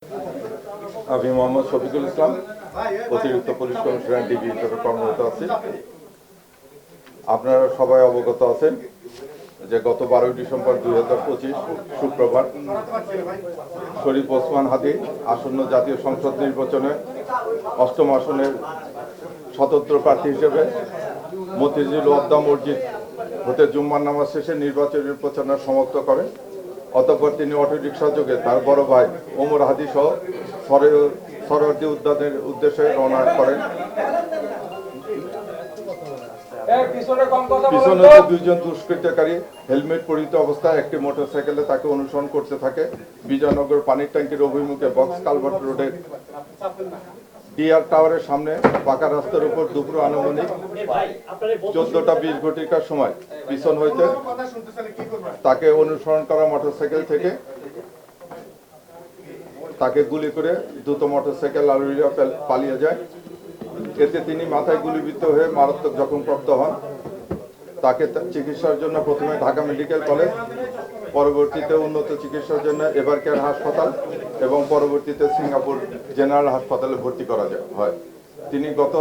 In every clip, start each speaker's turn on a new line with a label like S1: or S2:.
S1: আমি মোহাম্মদ শফিকুল ইসলাম, অতিরিক্ত police commissioner DB হিসেবে কর্মরত আছি। আপনারা সবাই অবগত আছেন যে গত 12 ডিসেম্বর 2025 শুক্রবার শরীফ ওসমান হাদি আসন্ন জাতীয় সংসদ নির্বাচনে 8ম আসনের স্বতন্ত্র প্রার্থী হিসেবে মতিঝিল ওয়াহদা মসজিদ হতে জুম্মার নামাজ শেষে নির্বাচনী প্রচারণা সমাপ্ত করেন। অতঃপর তিনি অটোরিকশা যোগে তার বড় ভাই ওমর হাদি সহ সরওয়ার্দী উদ্যানের উদ্দেশ্যে রওনা করেন। পিছনে দুইজন দুষ্কৃতকারী হেলমেট পরিহিত অবস্থায় একটি মোটরসাইকেলে তাকে অনুসরণ করতে থাকে। বিজয়নগর পানির ট্যাঙ্কির অভিমুখে বক্স কালভার্ট রোডের ডিআর টাওয়ারের সামনে পাকা রাস্তার উপর দুপুর আনুমানিক 14:20 সময় পিছন হইতে তাকে অনুসরণ করা মোটরসাইকেল থেকে তাকে গুলি করে দ্রুত মোটরসাইকেল আরোহীরা পালিয়ে যায়। এতে তিনি মাথায় গুলিবিদ্ধ হয়ে মারাত্মক জখমপ্রাপ্ত হন। তাকে চিকিৎসার জন্য প্রথমে ঢাকা মেডিকেল কলেজ, পরবর্তীতে উন্নত চিকিৎসার জন্য এভারকেয়ার হাসপাতাল এবং পরবর্তীতে সিঙ্গাপুর জেনারেল হাসপাতালে ভর্তি করা হয়। তিনি গত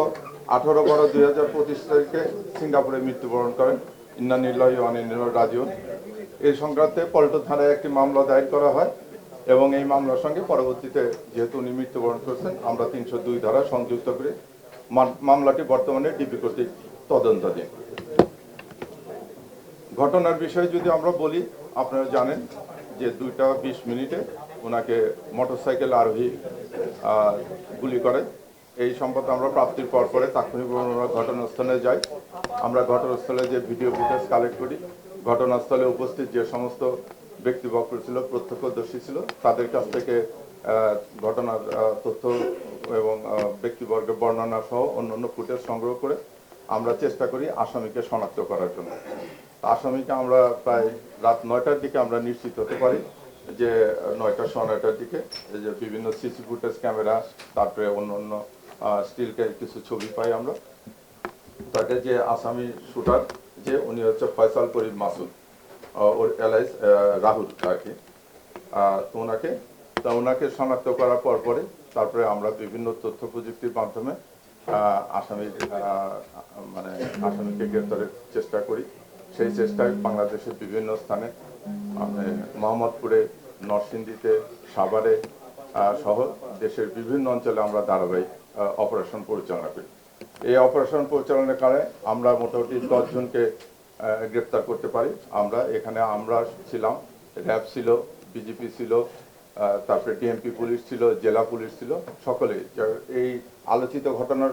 S1: 18/12/2025 তারিখে সিঙ্গাপুরে মৃত্যুবরণ করেন। ইন্না লিল্লাহি ওয়া ইন্না ইলাইহি রাজিউন। এই সংক্রান্তে পল্টন থানায় একটি মামলা দায়ের করা হয় এবং এই মামলার সঙ্গে পরবর্তীতে যেহেতু উনি মৃত্যুবরণ করেছেন, আমরা 302 ধারা সংযুক্ত করে মামলাটি বর্তমানে ডিবি কর্তৃক তদন্তাধীন। ঘটনার বিষয়ে যদি আমরা বলি, আপনারা জানেন যে 2:20 ওনাকে মোটরসাইকেল আরোহী গুলি করে। এই সম্পদ আমরা প্রাপ্তির পরে তাৎক্ষণিকভাবে আমরা ঘটনাস্থলে যাই। আমরা ঘটনাস্থলে যে ভিডিও ফুটেজ কালেক্ট করি, ঘটনাস্থলে উপস্থিত যে সমস্ত ব্যক্তিবর্গ ছিল, প্রত্যক্ষদর্শী ছিল, তাদের কাছ থেকে ঘটনার তথ্য এবং ব্যক্তিবর্গের বর্ণনা সহ অন্যান্য ফুটেজ সংগ্রহ করে আমরা চেষ্টা করি আসামিকে শনাক্ত করার জন্য। আসামিকে আমরা প্রায় রাত 9টার দিকে আমরা নিশ্চিত হতে পারি যে 9টার দিকে যে বিভিন্ন সিসি ফুটেজ ক্যামেরা, তারপরে অন্য স্টিলকে কিছু ছবি পাই আমরা। তাকে যে আসামি শুটার যে উনি হচ্ছে ফয়সাল করিম মাসুদ, ওর এলাইস রাহুল আর কি। তো ওনাকে শনাক্ত করার পরে তারপরে আমরা বিভিন্ন তথ্য প্রযুক্তির মাধ্যমে আসামিকে গ্রেপ্তারের চেষ্টা করি। সেই চেষ্টায় বাংলাদেশের বিভিন্ন স্থানে মোহাম্মদপুরে, নরসিংদীতে, সাভারে সহ দেশের বিভিন্ন অঞ্চলে আমরা ধারাবাহিক অপারেশন পরিচালনা করি। এই অপারেশন পরিচালনার কারণে আমরা মোটামুটি 10 জনকে গ্রেপ্তার করতে পারি। আমরা ছিলাম, র্যাব ছিল, বিজিপি ছিল, তারপরে ডিএমপি পুলিশ ছিল, জেলা পুলিশ ছিল, সকলেই। এই আলোচিত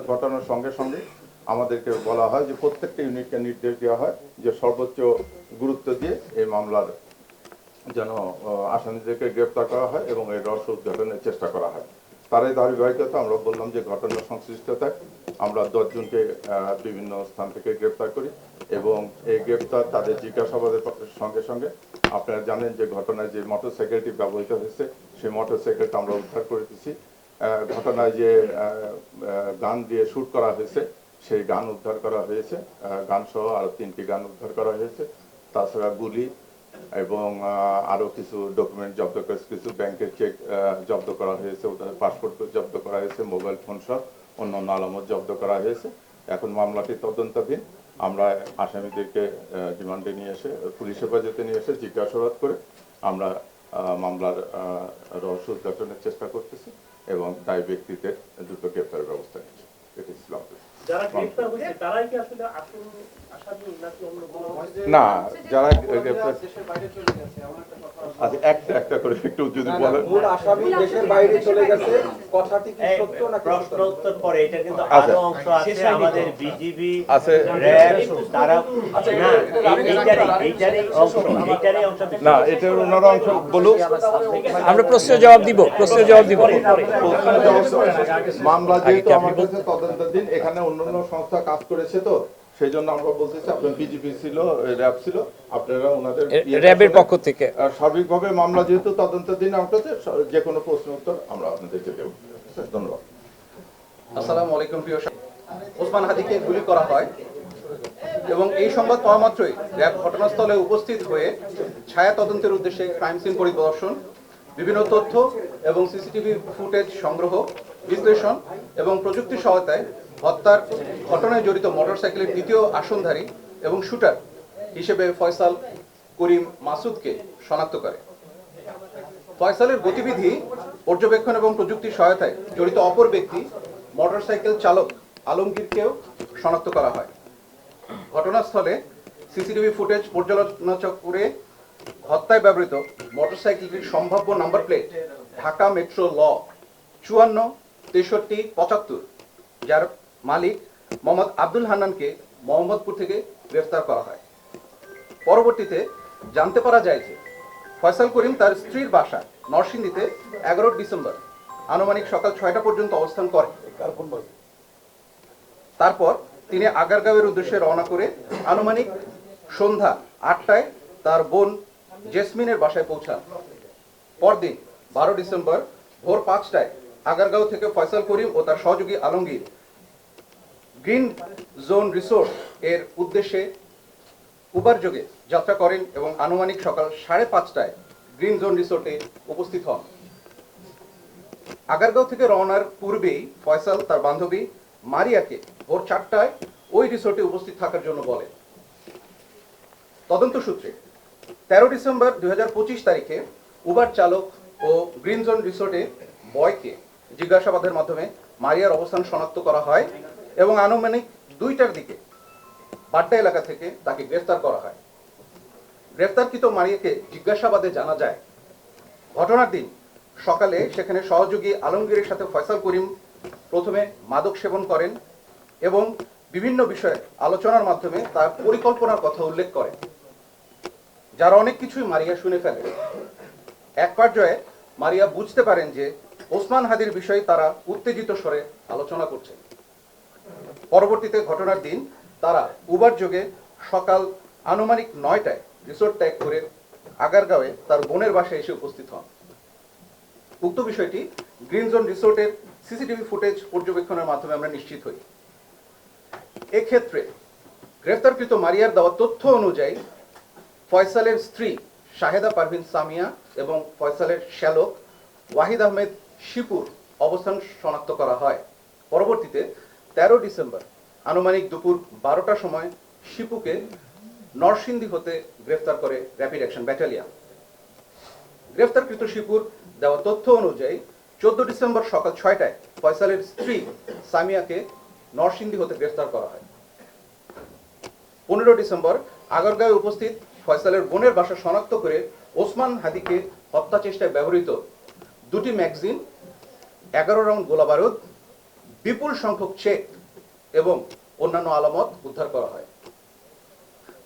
S1: ঘটনার সঙ্গে সঙ্গে আমাদেরকে বলা হয় যে প্রত্যেকটা ইউনিটকে নির্দেশ দেওয়া হয় যে সর্বোচ্চ গুরুত্ব দিয়ে এই মামলার যেন আসামিদেরকে গ্রেপ্তার করা হয় এবং এই রহস্য উদ্ঘাটনের চেষ্টা করা হয়। তারই ধারাবাহিকতা আমরা বললাম যে ঘটনার সংশ্লিষ্টতায় আমরা 10 জনকে বিভিন্ন স্থান থেকে গ্রেপ্তার করি এবং এই গ্রেপ্তার তাদের জিজ্ঞাসাবাদের সঙ্গে সঙ্গে আপনারা জানেন যে ঘটনায় যে মোটরসাইকেলটি ব্যবহৃত হয়েছে সেই মোটরসাইকেলটা আমরা উদ্ধার করে দিচ্ছি। ঘটনায় যে গান দিয়ে শ্যুট করা হয়েছে সেই গান উদ্ধার করা হয়েছে, গান সহ আরো 3টি গান উদ্ধার করা হয়েছে। তাছাড়া গুলি এবং আরো কিছু ডকুমেন্ট জব্দ করেছে, কিছু ব্যাংকের চেক জব্দ করা হয়েছে, ওদের পাসপোর্ট জব্দ করা হয়েছে, মোবাইল ফোন সহ অন্যান্য আলামত জব্দ করা হয়েছে। এখন মামলাটি তদন্তাধীন। আমরা আসামিদেরকে রিমান্ডে নিয়ে এসে পুলিশ হেফাজতে নিয়ে এসে জিজ্ঞাসাবাদ করে আমরা মামলার রহস্য উদ্ঘাটনের চেষ্টা করতেছি এবং দায়ী ব্যক্তিদের দ্রুত গ্রেপ্তারের ব্যবস্থা নিচ্ছি। এটি ছিল না, যারা গ্রেপ্তার আচ্ছা একটা করে একটু যদি বলেন।
S2: মূল আসামি দেশের বাইরে চলে গেছে, কথাটি কি সত্য না
S3: প্রশ্ন উত্তর পরে এটা কিন্তু আরো অংশ আছে আমাদের বিজিবি আছে, র‍্যাব তারা না এইটারই অংশ
S1: না, এটার ওনারা অংশ বলুক,
S4: আমরা প্রশ্নের জবাব দিব।
S1: মামলা যেহেতু আমার কাছে তদন্তাধীন, এখানে অন্যান্য সংস্থা কাজ করেছে, তো সেই জন্য আমরা বলতেছি আপনার বিজেপি ছিল, র‍্যাব ছিল, আপনারা ওনাদের
S4: র‍্যাবের পক্ষ থেকে
S1: সার্বিকভাবে মামলা যেহেতু তদন্তাধীন, আপনাদের যে কোনো প্রশ্ন উত্তর আমরা আপনাদেরকে দেব। ধন্যবাদ।
S2: আসসালামু আলাইকুম। প্রিয় ওসমান হাদিকে গুলি করা হয় এবং এই সংবাদ পাওয়া মাত্রই র‍্যাব ঘটনাস্থলে উপস্থিত হয়ে ছায়া তদন্তের উদ্দেশ্যে ক্রাইম সিন পরিদর্শন বিভিন্ন তথ্য এবং সিসিটিভি ফুটেজ সংগ্রহ, বিশ্লেষণ এবং প্রযুক্তি সহায়তায় হত্যার ঘটনায় জড়িত মোটরসাইকেলের দ্বিতীয় আসনধারী এবং শুটার হিসেবে ফয়সাল করিম মাসুদকে শনাক্ত করে। ফয়সালের গতিবিধি পর্যবেক্ষণ এবং প্রযুক্তির সহায়তায় জড়িত অপর ব্যক্তি মোটরসাইকেল চালক আলমগীরকেও শনাক্ত করা হয়। ঘটনাস্থলে সিসিটিভি ফুটেজ পর্যালোচনা করে হত্যায় ব্যবহৃত মোটরসাইকেলটির সম্ভাব্য নাম্বার প্লেট ঢাকা মেট্রো ল 546375, যার মালিক মোহাম্মদ আব্দুল হান্নানকে মোহাম্মদপুর থেকে গ্রেফতার করা হয়। পরবর্তীতে জানতে পারা যায় যে ফয়সাল করিম তার স্ত্রীর বাসা নরসিংদীতে 11 ডিসেম্বর আনুমানিক সকাল 6টা পর্যন্ত অবস্থান করেন। তারপর তিনি আগারগাঁওয়ের উদ্দেশ্যে রওনা করে আনুমানিক সন্ধ্যা 8টায় তার বোন জেসমিনের বাসায় পৌঁছান। পরদিন 12 ডিসেম্বর ভোর 5টায় আগারগাঁও থেকে ফয়সাল করিম ও তার সহযোগী আলমগীর গ্রিন জোন রিসোর্ট এর উদ্দেশ্যে উবার যোগে যাত্রা করেন এবং আনুমানিক সকাল 5:30টায় গ্রিন জোন রিসোর্টে উপস্থিত হন। আগারগাঁও থেকে রওনার পূর্বেই ফয়সাল তার বান্ধবী মারিয়াকে ভোর 4টায় ওই রিসোর্টে উপস্থিত থাকার জন্য বলেন। তদন্ত সূত্রে 13 ডিসেম্বর 2025 তারিখে উবার চালক ও গ্রিন জোন রিসোর্টে বয়কে জিজ্ঞাসাবাদের মাধ্যমে মারিয়ার অবস্থান শনাক্ত করা হয় এবং আনুমানিক 2টার দিকে বাড্ডা এলাকা থেকে তাকে গ্রেফতার করা হয়। গ্রেফতারকৃত মারিয়াকে জিজ্ঞাসাবাদে জানা যায়, ঘটনার দিন সকালে সেখানে সহযোগী আলমগীরের সাথে ফয়সাল করিম প্রথমে মাদক সেবন করেন এবং বিভিন্ন বিষয়ে আলোচনার মাধ্যমে তার পরিকল্পনার কথা উল্লেখ করেন, যার অনেক কিছুই মারিয়া শুনে ফেলে। এক পর্যায়ে মারিয়া বুঝতে পারেন যে ওসমান হাদির বিষয়ে তারা উত্তেজিত স্বরে আলোচনা করছেন। পরবর্তীতে ঘটনার দিন তারা উবার যোগে সকাল আনুমানিক 9টায় রিসোর্ট ত্যাগ করে আগারগাঁওয়ে তার বোনের বাসায় এসে উপস্থিত হন। উক্ত বিষয়টি গ্রিন জোন রিসোর্টের সিসিটিভি ফুটেজ পর্যবেক্ষণের মাধ্যমে আমরা নিশ্চিত হই। এক্ষেত্রে গ্রেফতারকৃত মারিয়ার দেওয়া তথ্য অনুযায়ী ফয়সালের স্ত্রী শাহেদা পারভিন সামিয়া এবং ফয়সালের শ্যালক ওয়াহিদ আহমেদ শিপুর অবস্থান শনাক্ত করা হয়। পরবর্তীতে 13 ডিসেম্বর আনুমানিক দুপুর 12টার সময় শিপুকে নরসিংদী হতে গ্রেফতার করে র্যাপিড অ্যাকশন ব্যাটালিয়ন। গ্রেফতারকৃত শিপুর দেওয়া তথ্য অনুযায়ী 14 ডিসেম্বর সকাল 6টায় ফয়সালের স্ত্রী সামিয়াকে নরসিংদী হতে গ্রেফতার করা হয়। 15 ডিসেম্বর আগারগাঁওয়ে উপস্থিত ফয়সালের বোনের বাসা শনাক্ত করে ওসমান হাদিকে হত্যা চেষ্টায় ব্যবহৃত 2টি ম্যাগাজিন, 11 রাউন্ড গোলাবারুদ, বিপুল সংখ্যক চেক এবং অন্যান্য আলামত উদ্ধার করা হয়।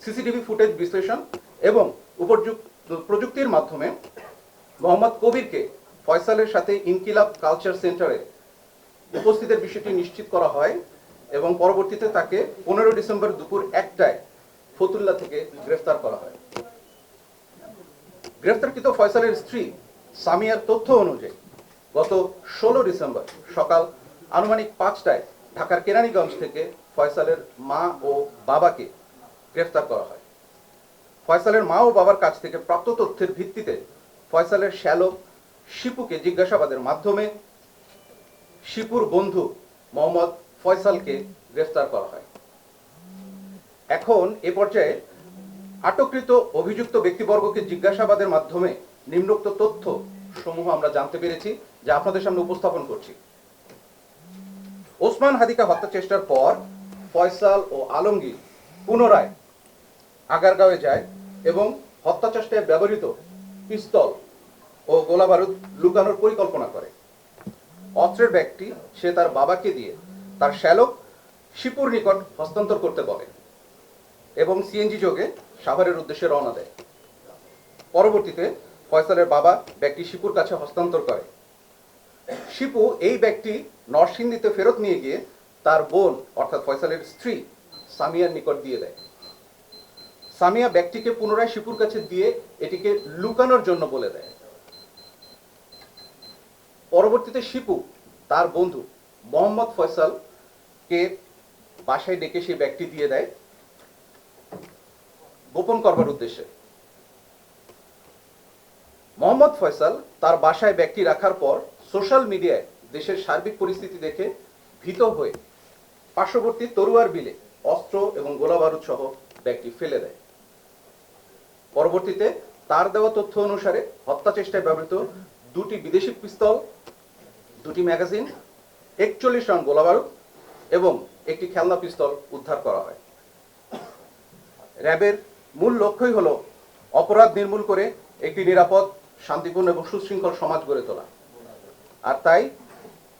S2: সিসিটিভি ফুটেজ বিশ্লেষণ এবং প্রযুক্তির মাধ্যমে মোহাম্মদ কবিরকে ফয়সালের সাথে ইনকিলাব কালচার সেন্টারে উপস্থিতের বিষয়টি নিশ্চিত করা হয় এবং পরবর্তীতে তাকে 15 ডিসেম্বর দুপুর 1টায় ফতুল্লা থেকে গ্রেফতার করা হয়। গ্রেফতারকৃত ফয়সালের স্ত্রী সামিয়ার তথ্য অনুযায়ী গত 16 ডিসেম্বর সকাল আনুমানিক 5টায় ঢাকার কেরানীগঞ্জ থেকে ফয়সালের মা ও বাবাকে গ্রেফতার করা হয়। ফয়সালের মা ও বাবার কাছ থেকে প্রাপ্ত তথ্যের ভিত্তিতে ফয়সালের শ্যালক শিপুকে জিজ্ঞাসাবাদের মাধ্যমে শিপুর বন্ধু মোহাম্মদ ফয়সালকে গ্রেফতার করা হয়। এখন এ পর্যায়ে আটককৃত অভিযুক্ত ব্যক্তিবর্গকে জিজ্ঞাসাবাদের মাধ্যমে নিম্নোক্ত তথ্য সমূহ আমরা জানতে পেরেছি, যা আপনাদের সামনে উপস্থাপন করছি। ওসমান হাদিকে হত্যা চেষ্টার পর ফয়সাল ও আলমগীর পুনরায় আগারগাঁওয়ে যায় এবং হত্যা চেষ্টায় ব্যবহৃত পিস্তল ও গোলাবারুদ লুকানোর পরিকল্পনা করে। অস্ত্রের ব্যাগটি সে তার বাবাকে দিয়ে তার শ্যালক শিপুর নিকট হস্তান্তর করতে বলে এবং সিএনজি যোগে সাভারের উদ্দেশ্যে রওনা দেয়। পরবর্তীতে ফয়সালের বাবা ব্যাগটি শিপুর কাছে হস্তান্তর করে। শিপু এই ব্যাগটি নরসিংদীতে ফেরত নিয়ে গিয়ে তার বোন অর্থাৎ ফয়সালের স্ত্রী সামিয়ার নিকট দিয়ে দেয়। সামিয়া ব্যাগটিকে পুনরায় শিপুর কাছে দিয়ে এটিকে লুকানোর জন্য বলে দেয়। পরবর্তীতে শিপু তার বন্ধু মোহাম্মদ ফয়সালকে বাসায় ডেকে সেই ব্যাগটি দিয়ে দেয় গোপন করবার উদ্দেশ্যে। মোহাম্মদ ফয়সাল তার বাসায় ব্যাগটি রাখার পর সোশ্যাল মিডিয়ায় দেশের সার্বিক পরিস্থিতি দেখে ভীত হয়ে পার্শ্ববর্তী তরুয়ার বিলে অস্ত্র এবং গোলাবারুদ সহ ব্যাগটি ফেলে দেয়। পরবর্তীতে তার দেওয়া তথ্য অনুসারে হত্যা চেষ্টায় ব্যবহৃত 2টি বিদেশি পিস্তল, 2টি ম্যাগাজিন, 41 রাউন্ড গোলাবারুদ এবং একটি খেলনা পিস্তল উদ্ধার করা হয়। র্যাবের মূল লক্ষ্যই হলো অপরাধ নির্মূল করে একটি নিরাপদ, শান্তিপূর্ণ এবং সুশৃঙ্খল সমাজ গড়ে তোলা। আর তাই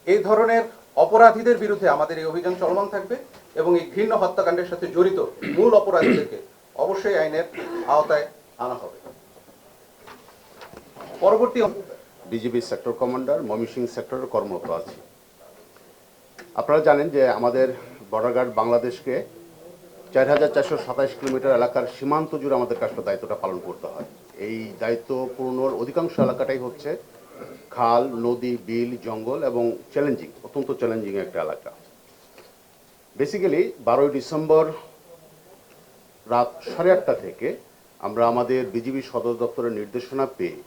S2: এই ধরনের অপরাধীদের বিরুদ্ধে আমাদের এই অভিযান চলমান থাকবে এবং এই ঘৃণ্য হত্যাকাণ্ডের সাথে জড়িত মূল অপরাধীদেরকে অবশ্যই আইনের আওতায় আনা হবে। পরবর্তী
S5: বিজিবি সেক্টর কমান্ডার ময়মনসিংহ সেক্টরে কর্মরত আছি। আপনারা জানেন যে আমাদের বর্ডার গার্ড বাংলাদেশকে 4427 কিলোমিটার এলাকার সীমান্ত জুড়ে আমাদের কাছে দায়িত্বটা পালন করতে হয়। এই দায়িত্ব পূর্ণর অধিকাংশ এলাকাটাই হচ্ছে খাল, নদী, বিল, জঙ্গল এবং অত্যন্ত চ্যালেঞ্জিং একটা এলাকা। বেসিক্যালি 12 ডিসেম্বর রাত 8:30 থেকে আমরা আমাদের বিজিবি সদর দপ্তরের নির্দেশনা পেয়ে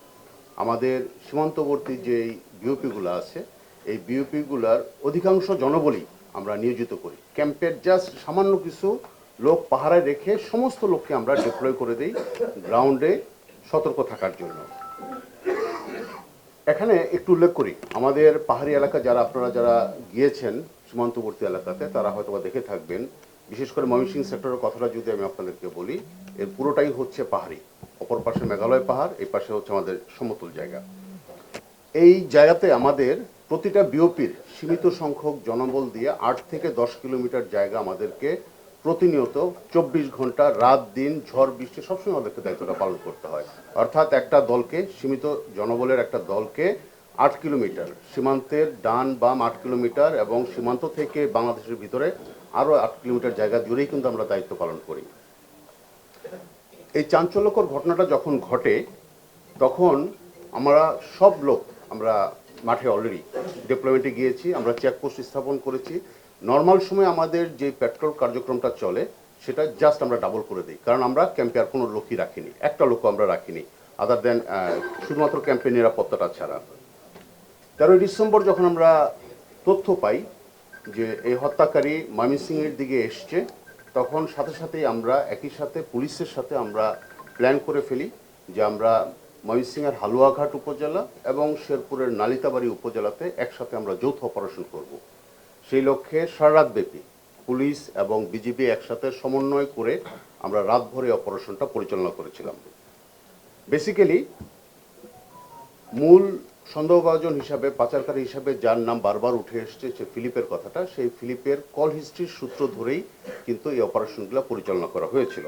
S5: আমাদের সীমান্তবর্তী যে বিওপিগুলো আছে এই বিওপিগুলার অধিকাংশ জনবলই আমরা নিয়োজিত করি। ক্যাম্পের জাস্ট সামান্য কিছু লোক পাহারায় রেখে সমস্ত লোককে আমরা ডিপ্লয় করে দিই গ্রাউন্ডে সতর্ক থাকার জন্য। এখানে একটু উল্লেখ করি, আমাদের পাহাড়ি এলাকা আপনারা যারা গিয়েছেন সীমান্তবর্তী এলাকাতে তারা হয়তো দেখে থাকবেন, বিশেষ করে ময়মনসিংহ সেক্টরের কথাটা যদি আমি আপনাদেরকে বলি, এর পুরোটাই হচ্ছে পাহাড়ি। অপর পাশে মেঘালয় পাহাড়, এই পাশে হচ্ছে আমাদের সমতল জায়গা। এই জায়গাতে আমাদের প্রতিটা বিওপির সীমিত সংখ্যক জনবল দিয়ে 8 থেকে 10 কিলোমিটার জায়গা আমাদেরকে প্রতিনিয়ত 24 ঘন্টা রাত দিন ঝড় বৃষ্টি সবসময় আমাদেরকে দায়িত্বটা পালন করতে হয়। অর্থাৎ একটা দলকে, সীমিত জনবলের একটা দলকে 8 কিলোমিটার সীমান্তের ডান বাম 8 কিলোমিটার এবং সীমান্ত থেকে বাংলাদেশের ভিতরে আরও 8 কিলোমিটার জায়গা জুড়েই কিন্তু আমরা দায়িত্ব পালন করি। এই চাঞ্চল্যকর ঘটনাটা যখন ঘটে তখন আমরা সব লোক আমরা মাঠে অলরেডি ডিপ্লয়মেন্টে গিয়েছি, আমরা চেকপোস্ট স্থাপন করেছি। নর্মাল সময় আমাদের যে পেট্রোল কার্যক্রমটা চলে সেটা জাস্ট আমরা ডাবল করে দিই, কারণ আমরা ক্যাম্পে আর কোনো লোকই রাখিনি, একটা লোকও আমরা রাখিনি আদার দেন শুধুমাত্র ক্যাম্পের নিরাপত্তাটা ছাড়া। 13 ডিসেম্বর যখন আমরা তথ্য পাই যে এই হত্যাকারী ময়মনসিংহের দিকে এসছে, তখন সাথে সাথেই আমরা একই সাথে পুলিশের সাথে আমরা প্ল্যান করে ফেলি যে আমরা ময়মনসিংহের হালুয়াঘাট উপজেলা এবং শেরপুরের নালিতাবাড়ি উপজেলাতে একসাথে আমরা যৌথ অপারেশন করব। সেই লক্ষ্যে সারা রাতব্যাপী পুলিশ এবং বিজিবি একসাথে সমন্বয় করে আমরা রাতভরে অপারেশনটা পরিচালনা করেছিলাম। বেসিক্যালি মূল সন্দেহভাজন হিসাবে, পাচারকারী হিসাবে যার নাম বারবার উঠে এসছে সে ফিলিপের কথাটা, সেই ফিলিপের কল হিস্ট্রির সূত্র ধরেই কিন্তু এই অপারেশনগুলো পরিচালনা করা হয়েছিল।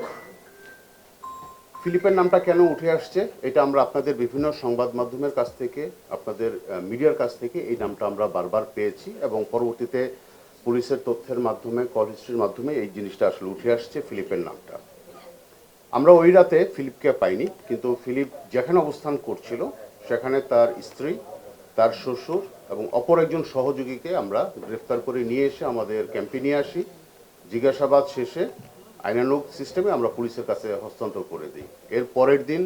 S5: ফিলিপের নামটা কেন উঠে আসছে এটা আমরা আপনাদের বিভিন্ন সংবাদ মাধ্যমের কাছ থেকে, আপনাদের মিডিয়ার কাছ থেকে এই নামটা আমরা বারবার পেয়েছি এবং পরবর্তীতে পুলিশের তথ্যের মাধ্যমে, কল হিস্ট্রির মাধ্যমে এই জিনিসটা আসলে উঠে আসছে ফিলিপের নামটা। আমরা ওই রাতে ফিলিপকে পাইনি, কিন্তু ফিলিপ যেখানে অবস্থান করছিল সেখানে তার স্ত্রী, তার শ্বশুর এবং অপর একজন সহযোগীকে আমরা গ্রেফতার করে নিয়ে এসে আমাদের ক্যাম্পে নিয়ে আসি। জিজ্ঞাসাবাদ শেষে আইনানুগ সিস্টেমে আমরা পুলিশের কাছে হস্তান্তর করে দিই। এর পরের দিন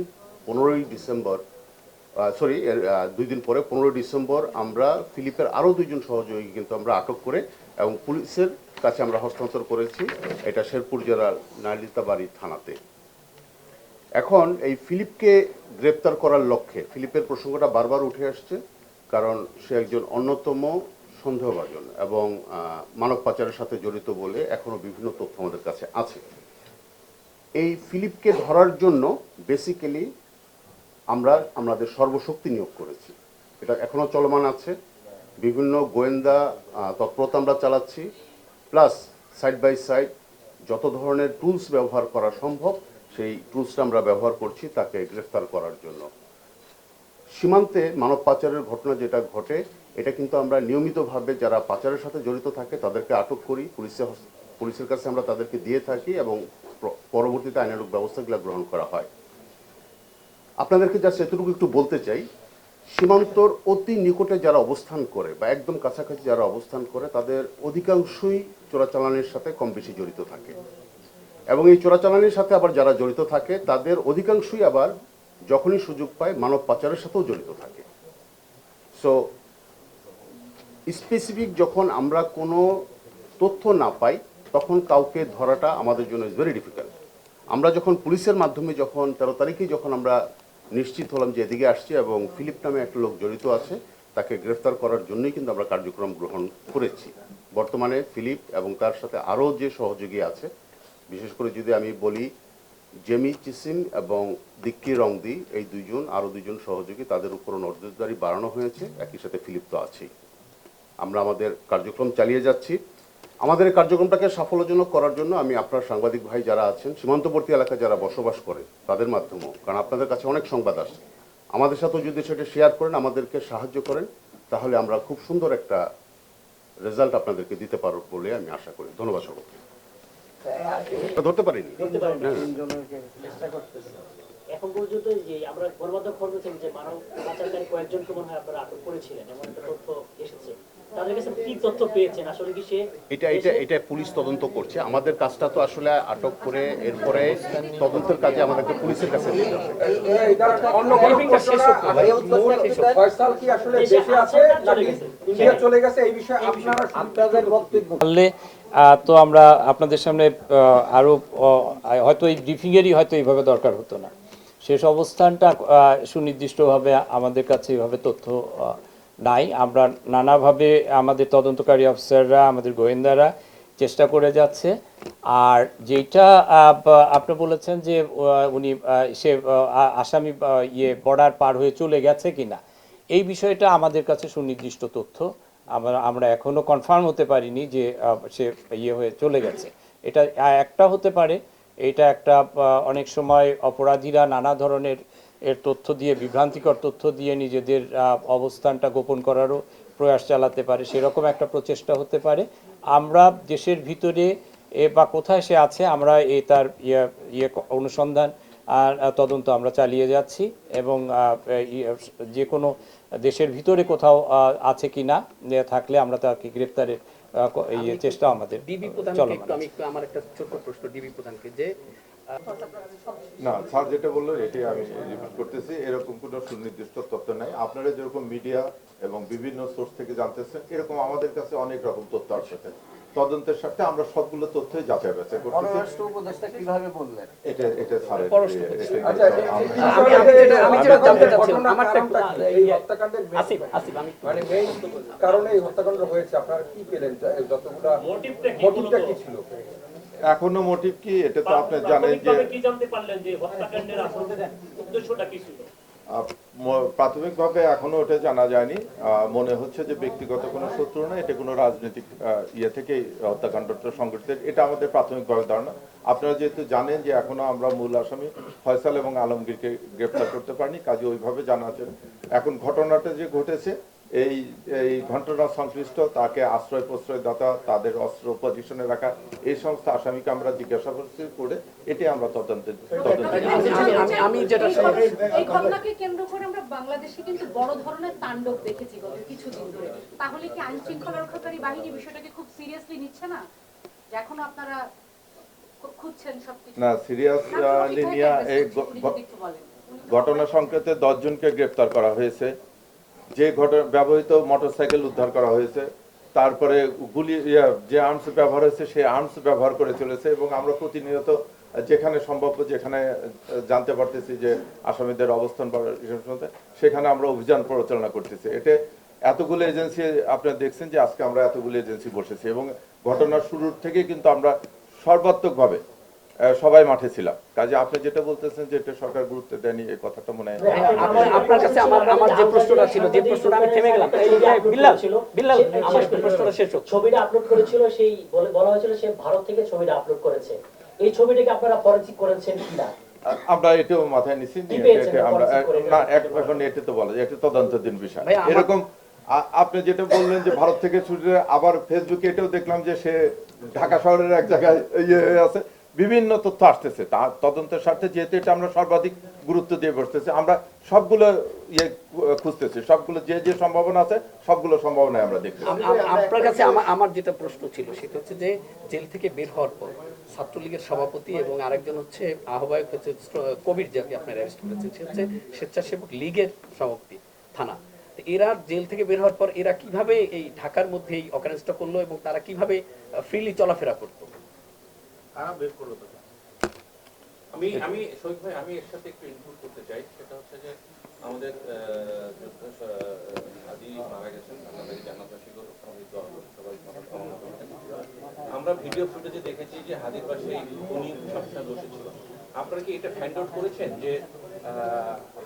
S5: 15 ডিসেম্বর, এর 2 দিন পরে 15 ডিসেম্বর আমরা ফিলিপের আরও 2 জন সহযোগী কিন্তু আমরা আটক করে এবং পুলিশের কাছে আমরা হস্তান্তর করেছি, এটা শেরপুর জেলার নালিতাবাড়ি থানাতে। এখন এই ফিলিপকে গ্রেপ্তার করার লক্ষ্যে, ফিলিপের প্রসঙ্গটা বারবার উঠে আসছে কারণ সে একজন অন্যতম সন্দেহভাজন এবং মানব পাচারের সাথে জড়িত বলে এখনো বিভিন্ন তথ্য আমাদের কাছে আছে। এই ফিলিপকে ধরার জন্য বেসিক্যালি আমরা আমাদের সর্বশক্তি নিয়োগ করেছি, এটা এখনো চলমান আছে। বিভিন্ন গোয়েন্দা তৎপরতা আমরা চালাচ্ছি, প্লাস সাইড বাই সাইড যত ধরনের টুলস ব্যবহার করা সম্ভব সেই টুলসটা আমরা ব্যবহার করছি তাকে গ্রেফতার করার জন্য। সীমান্তে মানব পাচারের ঘটনা যেটা ঘটে এটা কিন্তু আমরা নিয়মিতভাবে যারা পাচারের সাথে জড়িত থাকে তাদেরকে আটক করি, পুলিশের কাছে আমরা তাদেরকে দিয়ে থাকি এবং পরবর্তীতে আইনানুগ ব্যবস্থাগুলো গ্রহণ করা হয়। আপনাদেরকে জাস্ট এতটুকু একটু বলতে চাই, সীমান্তর অতি নিকটে যারা অবস্থান করে বা একদম কাছাকাছি যারা অবস্থান করে তাদের অধিকাংশই চোরাচালানের সাথে কম বেশি জড়িত থাকে এবং এই চোরাচালানের সাথে আবার যারা জড়িত থাকে তাদের অধিকাংশই আবার যখনই সুযোগ পায় মানব পাচারের সাথেও জড়িত থাকে। সো স্পেসিফিক যখন আমরা কোনো তথ্য না পাই তখন কাউকে ধরাটা আমাদের জন্য ইজ ভেরি ডিফিকাল্ট। আমরা যখন পুলিশের মাধ্যমে যখন 13 তারিখে যখন আমরা নিশ্চিত হলাম যে এদিকে আসছে এবং ফিলিপ নামে একটা লোক জড়িত আছে, তাকে গ্রেফতার করার জন্যই কিন্তু আমরা কার্যক্রম গ্রহণ করেছি। বর্তমানে ফিলিপ এবং তার সাথে আরও যে সহযোগী আছে, বিশেষ করে যদি আমি বলি জেমি চিসিম এবং দিক্কি রংদি, এই দুইজন আরও দুইজন সহযোগী, তাদের উপর নজরদারি বাড়ানো হয়েছে। একই সাথে ফিলিপ তো আছেই। আমরা আমাদের কার্যক্রম চালিয়ে যাচ্ছি। আমাদের এই কার্যক্রমটাকে সাফল্যজনক করার জন্য আমি আপনার সাংবাদিক ভাই যারা আছেন, সীমান্তবর্তী এলাকায় যারা বসবাস করেন, তাদের মাধ্যমেও, কারণ আপনাদের কাছে অনেক সংবাদ আসে, আমাদের সাথেও যদি সেটা শেয়ার করেন, আমাদেরকে সাহায্য করেন, তাহলে আমরা খুব সুন্দর একটা রেজাল্ট আপনাদেরকে দিতে পারব বলে আমি আশা করি। ধন্যবাদ সকলকে। ধরতে পারিনি।
S6: এখন পর্যন্ত যে আমরা গণমাধ্যম খবর পেয়েছি যে মানব পাচারকারী কয়েকজনকে মনে হয় আপনারা আটক করেছিলেন, এমন একটা তথ্য এসেছে। তাদের কাছে কি তথ্য পেয়েছেন? আসলে কি সে
S5: এটা পুলিশ তদন্ত করছে। আমাদের কাজটা তো আসলে আটক করে এরপরে তদন্তের কাজে আমাদেরকে পুলিশের কাছে দিতে হবে।
S4: পারলে তো আমরা আপনাদের সামনে আরো হয়তো এই ব্রিফিংয়েরই হয়তো এইভাবে দরকার হতো না। শেষ অবস্থানটা সুনির্দিষ্টভাবে আমাদের কাছে এইভাবে তথ্য নাই। আমরা নানাভাবে আমাদের তদন্তকারী অফিসাররা, আমাদের গোয়েন্দারা চেষ্টা করে যাচ্ছে। আর যেটা আপনি বলেছেন যে উনি সে আসামি বর্ডার পার হয়ে চলে গেছে কিনা, এই বিষয়টা আমাদের কাছে সুনির্দিষ্ট তথ্য। আমরা এখনো কনফার্ম হতে পারিনি যে সে হয়ে চলে গেছে। এটা একটা হতে পারে, এটা একটা অনেক সময় অপরাধীরা নানা ধরনের তথ্য দিয়ে, বিভ্রান্তিকর তথ্য দিয়ে নিজেদের অবস্থানটা গোপন করারও প্রয়াস চালাতে পারে, সেরকম একটা প্রচেষ্টা হতে পারে। আমরা দেশের ভিতরে বা কোথায় সে আছে আমরা তার অনুসন্ধান আর তদন্ত আমরা চালিয়ে যাচ্ছি, এবং যে কোনো দেশের ভিতরে কোথাও আছে কি না থাকলে আমরা তাকে গ্রেপ্তারের চেষ্টা আমাদের চলমান।
S7: আমার একটা ছোট্ট প্রশ্ন ডিবি প্রধানকে, যে
S1: না, স্যার যেটা বললো এটি আমি রিপিট করতেছি, এরকম কোনো সুনির্দিষ্ট তথ্য নাই। আপনারা যেরকম মিডিয়া এবং বিভিন্ন সোর্স থেকে জানতেছেন, এরকম আমাদের কাছে অনেক রকম তথ্য আসছে। তদন্তের সাথে আমরা সবগুলো তথ্যই যাচাই বাছাই করতেছি।
S7: উপদেষ্টা কিভাবে বললেন?
S1: এটা স্যারের
S7: আমি যেটা জানতে চাচ্ছিলাম, আসিফ আমি
S8: মানে মেইন কারণে এই হত্যাকাণ্ড হয়েছে, আপনারা কি পেলেন? যতগুলা মোটিভটা কি ছিল?
S1: এখনো মোটিভ কি, এটা তো আপনি জানেন যে
S6: কি জানতে পারলেন যে হত্যাকাণ্ডের আসলে উদ্দেশ্যটা কি ছিল?
S1: প্রাথমিকভাবে এখনো ওটা জানা যায়নি। মনে হচ্ছে যে ব্যক্তিগত কোনো শত্রু না, এটা কোনো রাজনৈতিক থেকে হত্যাকাণ্ডটা সংঘটিত, এটা আমাদের প্রাথমিকভাবে ধারণা। আপনারা যেহেতু জানেন যে এখনো আমরা মূল আসামি ফয়সাল এবং আলমগীরকে গ্রেপ্তার করতে পারিনি, কাজে ওইভাবে জানা আছে। এখন ঘটনাটা যে ঘটেছে, এই ঘটনা সংশ্লিষ্ট তাকে আশ্রয় প্রশ্রয়দাতা, তাদের অস্ত্র পজিশনে রাখা, এই সমস্ত আসামিকে আমরা জিজ্ঞাসাবাদ করে এটি আমরা
S7: আমি যেটা
S9: এই ঘটনাকে কেন্দ্র করে আমরা বাংলাদেশে কিন্তু বড় ধরনের তাণ্ডব দেখেছি গত কিছুদিন ধরে। তাহলে কি আইন শৃঙ্খলা রক্ষাকারী বাহিনী বিষয়টাকে খুব সিরিয়াসলি নিচ্ছে না? এখনো আপনারা খুঁজছেন সবকিছু?
S1: না, সিরিয়াসলি নিয়ে এই ঘটনা সংক্রান্তে 10 জনকে গ্রেপ্তার করা হয়েছে। যে ব্যবহৃত মোটরসাইকেল উদ্ধার করা হয়েছে, তারপরে গুলি যে আর্মস ব্যবহার হয়েছে সেই আর্মস ব্যবহার করে চলেছে, এবং আমরা প্রতিনিয়ত যেখানে সম্ভব, যেখানে জানতে পারতেছি যে আসামিদের অবস্থান সেখানে আমরা অভিযান পরিচালনা করতেছি। এটা এতগুলো এজেন্সি আপনারা দেখছেন যে আজকে আমরা এতগুলো এজেন্সি বসেছি, এবং ঘটনার শুরুর থেকে কিন্তু আমরা সর্বাত্মকভাবে সবাই মাঠে ছিলাম। কাজে আপনি যেটা বলতেছেন যে এটা সরকার গুরুত্ব দেয়নি, এই কথাটা মনে হয়
S7: আপনার কাছে আমার যে প্রশ্নটা ছিল, যে প্রশ্নটা আমি থেমে গেলাম, বিল্লাল আমার প্রশ্নটা শেষ হোক।
S6: ছবিটা আপলোড করেছিল, সেই বলা হয়েছিল সে ভারত থেকে ছবিটা আপলোড করেছে। এই ছবিটাকে আপনারা ফরেনসিক করেছেন কিনা?
S1: আমরা এটাও মাথায় নিচ্ছি, আমরা না এখন এটা তো বলা যায় এটা তদন্তাধীন বিষয়। এরকম আপনি যেটা বললেন যে ভারত থেকে ছুটে, আবার ফেসবুকে এটাও দেখলাম যে সে ঢাকা শহরের এক জায়গায় আছে, বিভিন্ন তথ্য আসতেছে। তার তদন্তের স্বার্থে যেহেতু এটা আমরা সর্বাধিক গুরুত্ব দিয়ে বসতেছি, আমরা সবগুলো খুঁজতেছি, সবগুলো যে সম্ভাবনা আছে সবগুলো সম্ভাবনায় আমরা দেখতেছি।
S7: আপনার কাছে আমার যেটা প্রশ্ন ছিল সেটা হচ্ছে যে জেল থেকে বের হওয়ার পর ছাত্রলীগের সভাপতি এবং আরেকজন হচ্ছে আহ্বায়ক হচ্ছে কবির, যাকে আপনারা অ্যারেস্ট করেছেন, সে হচ্ছে স্বেচ্ছাসেবক লীগের সভাপতি থানা। তো এরা জেল থেকে বের হওয়ার পর এরা কিভাবে এই ঢাকার মধ্যে এই অকারেন্সটা করলো এবং তারা কিভাবে ফ্রিলি চলাফেরা করতো?
S10: আমি শহীদ ভাই, আমি এর সাথে একটু ইনক্লুড করতে চাই। সেটা হচ্ছে যে আমাদের হাদি মারা গেছেন, আপনাদের জান্নাতবাসী করুন, সবাই কামনা করছেন। আমরা ভিডিও ফুটেজে দেখেছি যে হাদির পাশে উনি সবসময় বসেছিল। আপনারা কি এটা ফাইন্ড আউট করেছেন যে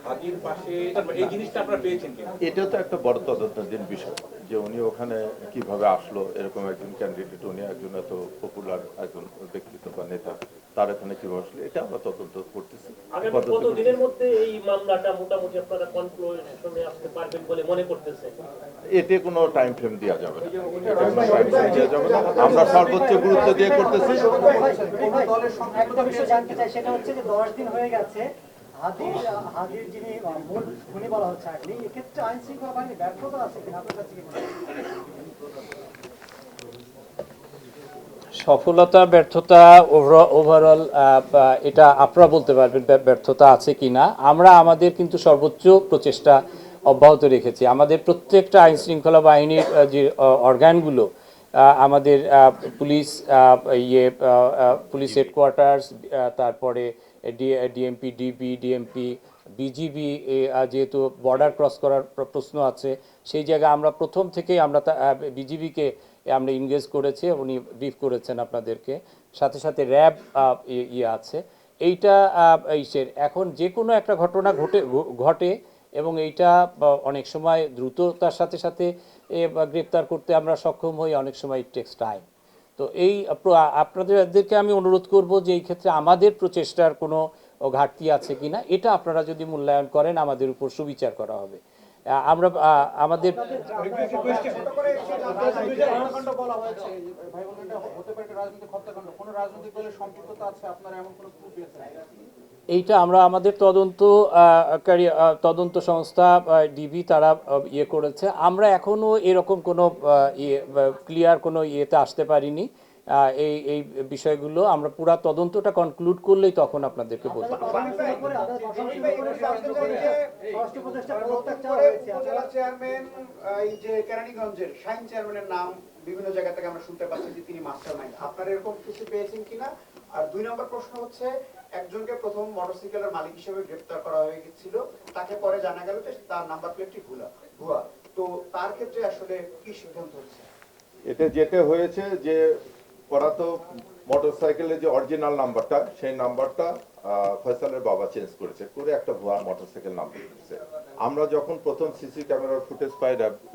S10: হাদির পাশে এই জিনিসটা আপনারা পেয়েছেন কিনা?
S1: এটা তো একটা বড় তদন্তাধীন বিষয় যে উনি ওখানে কিভাবে আসলো, এরকম একজন ক্যান্ডিডেট, উনি একজন এত পপুলার একজন ব্যক্তিত্ব বা নেতা, তার এখানে কিভাবে আসলো, এটা আমরা তদন্ত করতেছি।
S6: কত দিনের মধ্যে এই মামলাটা মোটামুটি আপনারা কনক্লুশনে আসতে পারবেন বলে মনে করতেছেন?
S1: এতে কোনো টাইম ফ্রেম দেওয়া যাবে না, এটা কোনো টাইম ফ্রেম দেওয়া যাবে না। আমরা সর্বোচ্চ গুরুত্ব দিয়ে করতেছি।
S11: একটা বিষয় জানতে চাই, সেটা হচ্ছে যে 10 দিন হয়ে গেছে হাদির যিনি মূল খুনি বলা হচ্ছে আগে, এক্ষেত্রে আইন শৃঙ্খলা বাহিনী ব্যর্থতা আছে কিনা আপনার কাছে কি মনে হয়?
S4: সফলতা ব্যর্থতা ওভারঅল এটা আপনারা বলতে পারবেন ব্যর্থতা আছে কিনা। আমরা আমাদের কিন্তু সর্বোচ্চ প্রচেষ্টা অব্যাহত রেখেছি। আমাদের প্রত্যেকটা আইন শৃঙ্খলা বাহিনীর যে অর্গানগুলো, আমাদের পুলিশ পুলিশ হেডকোয়ার্টার্স, তারপরে ডিএমপি, ডিএমপি, বিজিবি, যেহেতু বর্ডার ক্রস করার প্রশ্ন আছে, সেই জায়গায় আমরা প্রথম থেকেই আমরা বিজিবিকে আমরা ইনগেজ করেছি, উনি ব্রিফ করেছেন আপনাদেরকে, সাথে সাথে র্যাব আছে। এইটা এখন যে কোনো একটা ঘটনা ঘটে এবং এইটা অনেক সময় দ্রুততার সাথে সাথে গ্রেপ্তার করতে আমরা সক্ষম হই, অনেক সময় ইট টেক্স টাইম। তো এই আপনাদেরকে আমি অনুরোধ করব যে এই ক্ষেত্রে আমাদের প্রচেষ্টার কোনো ঘাটতি আছে কিনা, এটা আপনারা যদি মূল্যায়ন করেন আমাদের উপর সুবিচার করা হবে। আমরা আমাদের এইটা আমরা আমাদের তদন্ত সংস্থা ডিবি তারা ইয়ে করেছে। আমরা এখনো এরকম কোনো ক্লিয়ার কোনো ইয়েতে আসতে পারিনি। এই বিষয়গুলো আমরা পুরা তদন্তটা কনক্লুড করলেই তখন আপনাদেরকে বলতে পারবো।
S11: চেয়ারম্যান এই যে কেরানীগঞ্জের শাহিন চেয়ারম্যানের নাম বিভিন্ন জায়গা থেকে আমরা শুনতে পাচ্ছি যে তিনি মাস্টারমাইন্ড, আপনারা এরকম কিছু পেয়েছেন কিনা? আর 2 নম্বর প্রশ্ন হচ্ছে, একজনকে প্রথম মোটরসাইকেলের মালিক হিসেবে গ্রেফতার করা হয়ে গিয়েছিল, তাকে পরে জানা গেল যে তার নাম্বার প্লেটটি ভুয়া। তো তার ক্ষেত্রে আসলে কি সিদ্ধান্ত হচ্ছে?
S1: এতে যেটা হয়েছে যে ওরা তো মোটরসাইকেলের যে অরিজিনাল নাম্বারটা, সেই নাম্বারটা ফয়সালের বাবা চেঞ্জ করেছে, করে একটা ভুয়া মোটরসাইকেল নাম্বার দিয়েছে। আমরা যখন প্রথম সিসি ক্যামেরার ফুটেজ পাই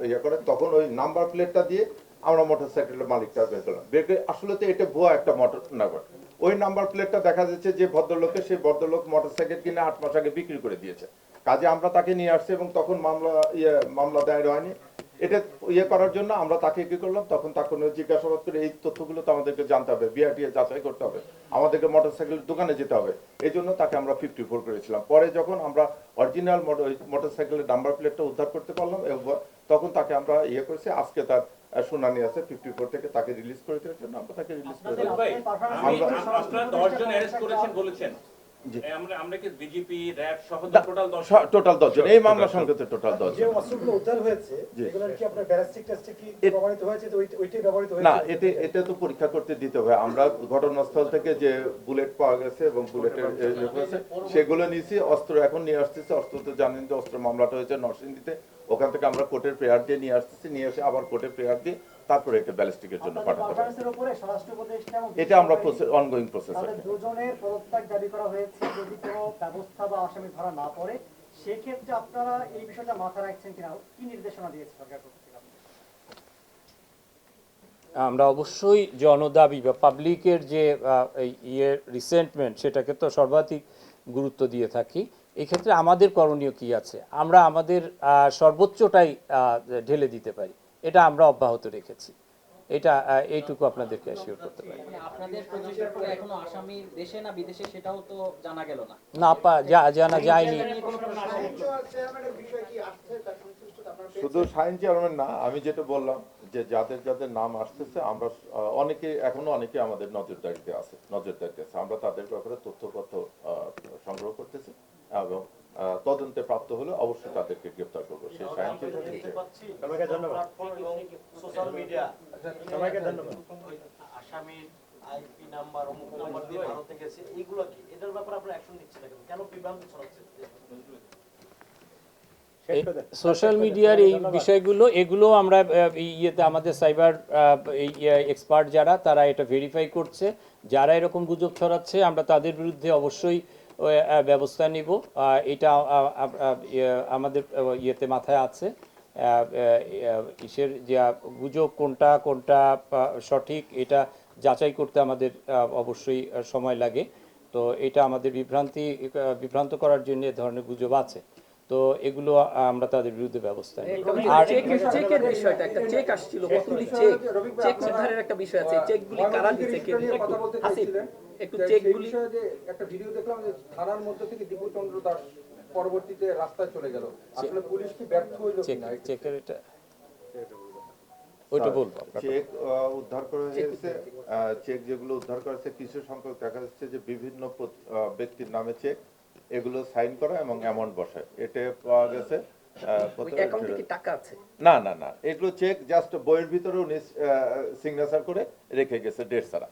S1: ইয়ে করে, তখন ওই নাম্বার প্লেটটা দিয়ে আমরা মোটরসাইকেলের মালিকটা বের করলাম। বের করে আসলে তো এটা ভুয়া একটা মোটর নাম্বার। ওই নাম্বার প্লেটটা দেখা যাচ্ছে যে ভদ্রলোকের, সেই ভদ্রলোক মোটরসাইকেল কিনে 8 মাস আগে বিক্রি করে দিয়েছে। কাজে আমরা তাকে নিয়ে আসছি এবং তখন মামলা দায়ের হয়নি। এটা ইয়ে করার জন্য আমরা তাকে কি করলাম, তখন তাকে জিজ্ঞাসাবাদ করে এই তথ্যগুলো তো আমাদেরকে জানতে হবে, বিআরটিএ যাচাই করতে হবে, আমাদেরকে মোটরসাইকেলের দোকানে যেতে হবে। এই জন্য তাকে আমরা 54 করেছিলাম। পরে যখন আমরা অরিজিনাল মোটরসাইকেলের নাম্বার প্লেটটা উদ্ধার করতে পারলাম এবং তখন তাকে আমরা ইয়ে করেছি। আজকে তার শুনানি আছে, 54 থেকে তাকে রিলিজ করে দেওয়ার জন্য আমরা তাকে রিলিজ করে দিলাম।
S10: আপনারা 10 জন অ্যারেস্ট করেছেন বলেছেন, আমরা কি বিজেপি র্যাব সহ
S1: টোটাল 10 জন এই মামলা সংক্রান্ত টোটাল 10 জন।
S11: যে অস্ত্রগুলো উদ্ধার হয়েছে এগুলোর কি আপনার ব্যালিস্টিক টেস্টে কি প্রমাণিত হয়েছে যে ওইটাই ব্যবহৃত হয়েছে?
S1: না, এটা তো পরীক্ষা করতে দিতে হবে। আমরা ঘটনাস্থল থেকে যে বুলেট পাওয়া গেছে এবং বুলেটের সেগুলো নিয়েছি, অস্ত্র এখন নিয়ে আসতেছি। অস্ত্র তো জানেন যে অস্ত্র মামলাটা হয়েছে নরসিংদীতে, ওখান থেকে আমরা কোর্টের প্রেয়ার দিয়ে নিয়ে আসতেছি, নিয়ে এসে আবার কোর্টের প্রেয়ার দিয়ে তারপরে এটা ব্যালিস্টিকের জন্য পাঠাতে হবে। এটা আমরা অনগোয়িং প্রসেস আছে।
S11: দুজনের পদত্যাগ দাবি করা হয়েছে, যদি কোনো ব্যবস্থা বা আসামি ধরা না পড়ে সেক্ষেত্রে আপনারা এই বিষয়টা মাথায় রাখছেন কিনা, কি নির্দেশনা দিয়েছে সরকার পক্ষ থেকে?
S4: আমরা অবশ্যই জনদাবি বা পাবলিকের যে রিসেন্টমেন্ট, সেটাকে তো সর্বাধিক গুরুত্ব দিয়ে থাকি। এই ক্ষেত্রে আমাদের করণীয় কি আছে, আমরা আমাদের সর্বোচ্চটাই ঢেলে দিতে পারি, এটা আমরা অব্যাহত রেখেছি। এটা এইটুকু আপনাদেরকে অ্যাসিওর করতে পারি।
S7: আপনাদের প্রচেষ্টার পরে এখনো আসামি দেশে না বিদেশে সেটাও তো জানা গেল না।
S4: না, জানা যায়নি।
S11: আপনারা
S1: শুধু শাহিন চেয়ারম্যান না, আমি যেটা বললাম যে যাদের যাদের নাম আসতেছে আমরা অনেকে এখনো অনেকে আমাদের নজরদারিতে আছে। আমরা তাদের ব্যাপারে তথ্যপত্র সংগ্রহ করতেছি এবং তদন্তে প্রাপ্ত হলে অবশ্যই তাদেরকে গ্রেপ্তার করবো। সেই শাহিন
S3: সবাইকে ধন্যবাদ। সোশ্যাল মিডিয়া সবাইকে ধন্যবাদ।
S6: আসামির আইপি নাম্বার অমুক নাম্বার দিয়ে ভারতে গেছে, এইগুলো কি এটার ব্যাপারে আপনারা অ্যাকশন নিচ্ছেন না কেন বিভ্রান্ত ছড়াচ্ছে?
S4: সোশ্যাল মিডিয়ার এই বিষয়গুলো এগুলো আমরা ইয়েতে আমাদের সাইবার এক্সপার্ট যারা তারা এটা ভেরিফাই করছে। যারা এরকম গুজব ছড়াচ্ছে আমরা তাদের বিরুদ্ধে অবশ্যই ব্যবস্থা নিব। এটা আমাদের ইয়েতে মাথায় আছে। ইসের যে গুজব কোনটা কোনটা সঠিক এটা যাচাই করতে আমাদের অবশ্যই সময় লাগে। তো এটা আমাদের বিভ্রান্ত করার জন্য এ ধরনের গুজব আছে। তো এগুলো আমরা তাদের বিরুদ্ধে ব্যবস্থা নিই।
S7: আর চেকের বিষয়টা, একটা চেক আসছিল, কতগুলি চেক উদ্ধারের একটা বিষয় আছে, চেকগুলি কারা দিচ্ছে, কে দিচ্ছে,
S8: কথা বলতে চাইছিলেন
S7: একটু
S8: যে
S7: চেকগুলি
S8: এই বিষয়ে যে একটা ভিডিও দেখলাম যে থানার মধ্যে থেকে দীপুচন্দ্র দাস পরবর্তীতে রাস্তায় চলে গেল, আসলে পুলিশ কি ব্যর্থ হইল কিনা?
S4: চেকের এটা ওইটা বলবো।
S1: চেক উদ্ধার করা হয়েছে। চেক যেগুলো উদ্ধার করা হয়েছে কিছু সংখ্যক দেখা যাচ্ছে যে বিভিন্ন ব্যক্তির নামে চেক, এগুলো সাইন করা এবং অ্যামাউন্ট বসায়। এটা পাওয়া গেছে।
S7: অ্যাকাউন্টে কি টাকা আছে?
S1: না না না, এগুলো চেক জাস্ট বইয়ের ভিতরে উনি সিগনেচার করে রেখে গেছে ডেট ছাড়া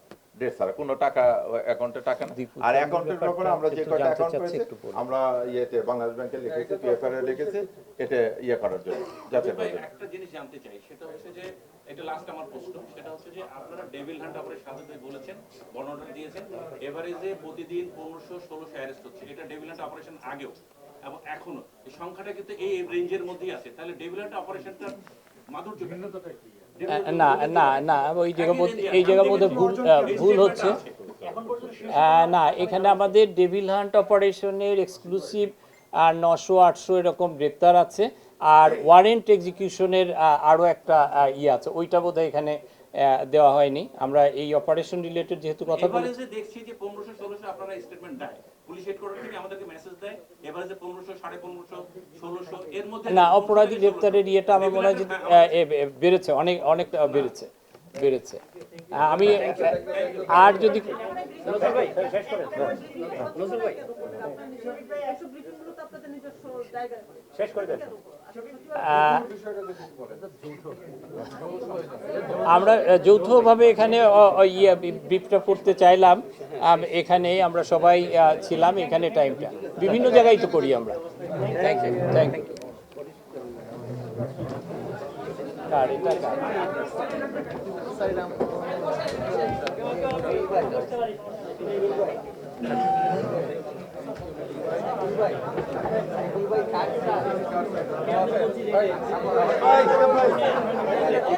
S1: কোনো টাকা অ্যাকাউন্টে টাকা না। আর অ্যাকাউন্টের ব্যাপারে আমরা যে কয়টা অ্যাকাউন্ট করেছি আমরা ইয়েতে বাংলাদেশ ব্যাংকে লিখেছি, পিএফআর এ লিখেছি, এটা করার জন্য যাতে
S10: একটা জিনিস জানতে চাই, সেটা হচ্ছে যে এটা লাস্ট আমার প্রশ্ন, সেটা হচ্ছে যে আপনারা ডেভিল হান্ট অপারেশন সাথে বলেছেন, বর্ণনা দিয়েছেন এভারেজে প্রতিদিন 1500-1600 অ্যারেস্ট হচ্ছে। এটা ডেভিল হান্ট অপারেশন আগেও এবং এখনো এই সংখ্যাটা কিন্তু এই রেঞ্জের মধ্যেই আছে। তাহলে ডেভিল হান্ট অপারেশনটা মাধুর্য ভিন্নতাটা কি?
S4: না না না, ওই জায়গার মধ্যে ভুল হচ্ছে। না, এখানে আমাদের ডেভিল হান্ট অপারেশনের এক্সক্লুসিভ 900-800 এরকম গ্রেপ্তার আছে। আর ওয়ারেন্ট এক্সিকিউশনের আরও একটা আছে, ওইটা বোধহয় এখানে দেওয়া হয়নি। আমরা এই অপারেশন রিলেটেড যেহেতু কথা বলছি,
S10: এভারেজে দেখছি যে 1500-1600 আপনারা স্টেটমেন্ট দেয়, পুলিশ হেডকোয়ার্টার থেকে আমাদেরকে মেসেজ দেয় এভারেজে 1500-1550-1600 এর মধ্যে
S4: না অপরাধী গ্রেপ্তারের ইয়েটা আমার মনে হয় যে বেড়েছে, অনেক বেড়েছে। আমি আর যদি আমরা যৌথভাবে এখানে ব্রিফটা করতে চাইলাম। এখানে আমরা সবাই ছিলাম, এখানে টাইমটা বিভিন্ন জায়গায় তো করি আমরা। Thank you.